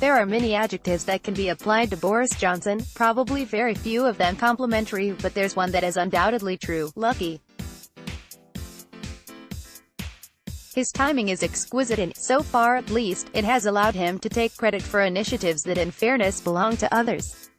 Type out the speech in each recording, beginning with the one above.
There are many adjectives that can be applied to Boris Johnson, probably very few of them complimentary, but there's one that is undoubtedly true: lucky. His timing is exquisite and, so far at least, it has allowed him to take credit for initiatives that in fairness belong to others.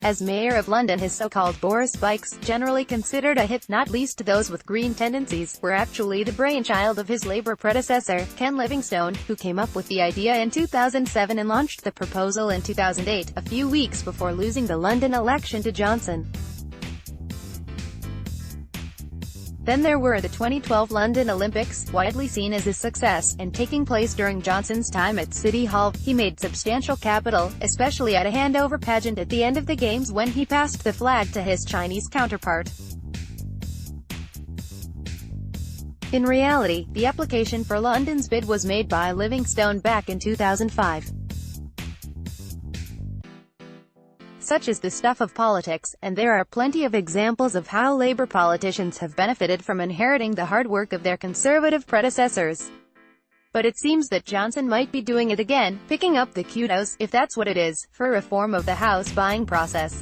As Mayor of London, his so-called Boris bikes, generally considered a hit, not least those with green tendencies, were actually the brainchild of his Labour predecessor, Ken Livingstone, who came up with the idea in 2007 and launched the proposal in 2008, a few weeks before losing the London election to Johnson. Then there were the 2012 London Olympics, widely seen as a success, and taking place during Johnson's time at City Hall. He made substantial capital, especially at a handover pageant at the end of the games when he passed the flag to his Chinese counterpart. In reality, the application for London's bid was made by Livingstone back in 2005. Such is the stuff of politics, and there are plenty of examples of how Labour politicians have benefited from inheriting the hard work of their Conservative predecessors. But it seems that Johnson might be doing it again, picking up the kudos, if that's what it is, for reform of the house buying process.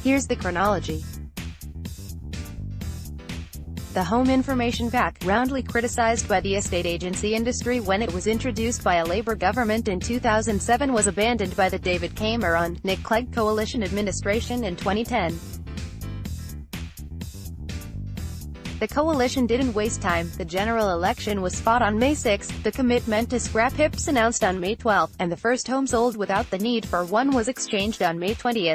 Here's the chronology. The Home Information Pack, roundly criticized by the estate agency industry when it was introduced by a Labour government in 2007, was abandoned by the David Cameron-Nick Clegg coalition administration in 2010. The coalition didn't waste time. The general election was fought on May 6, the commitment to scrap HIPs announced on May 12, and the first home sold without the need for one was exchanged on May 20.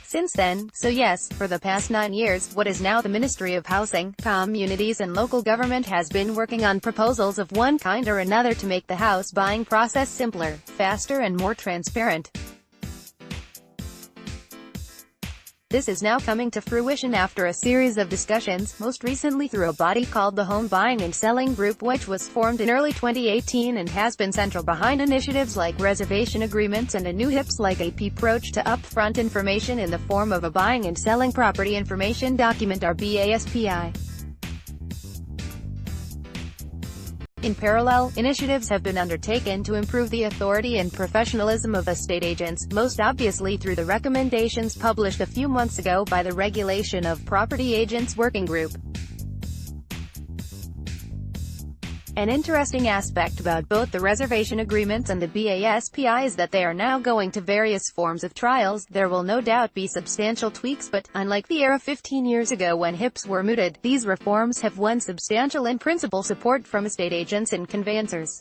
Since then, so yes, for the past 9 years, what is now the Ministry of Housing, Communities and Local Government has been working on proposals of one kind or another to make the house buying process simpler, faster and more transparent. This is now coming to fruition after a series of discussions, most recently through a body called the Home Buying and Selling Group, which was formed in early 2018 and has been central behind initiatives like reservation agreements and a new HIPS-like approach to upfront information in the form of a Buying and Selling Property Information Document, or BASPI. In parallel, initiatives have been undertaken to improve the authority and professionalism of estate agents, most obviously through the recommendations published a few months ago by the Regulation of Property Agents Working Group. An interesting aspect about both the reservation agreements and the BASPI is that they are now going to various forms of trials. There will no doubt be substantial tweaks, but, unlike the era 15 years ago when HIPs were mooted, these reforms have won substantial in-principle support from estate agents and conveyancers.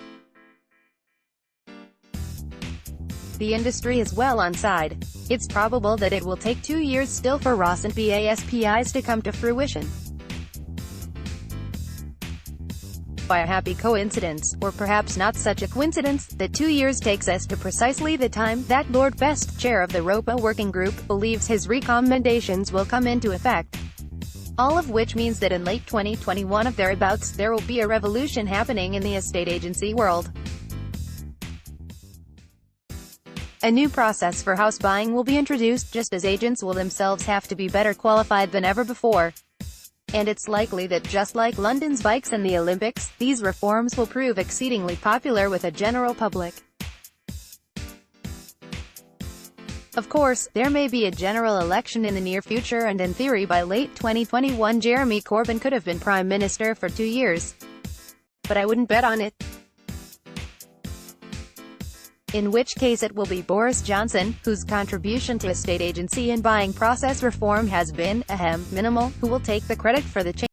The industry is well on side. It's probable that it will take 2 years still for ROS and BASPIs to come to fruition. By a happy coincidence, or perhaps not such a coincidence, that 2 years takes us to precisely the time that Lord Best, chair of the ROPA working group, believes his recommendations will come into effect. All of which means that in late 2021 or thereabouts, there will be a revolution happening in the estate agency world. A new process for house buying will be introduced, just as agents will themselves have to be better qualified than ever before. And it's likely that just like London's bikes and the Olympics, these reforms will prove exceedingly popular with a general public. Of course, there may be a general election in the near future, and in theory by late 2021 Jeremy Corbyn could have been Prime Minister for 2 years. But I wouldn't bet on it. In which case it will be Boris Johnson, whose contribution to estate agency and buying process reform has been, minimal, who will take the credit for the change.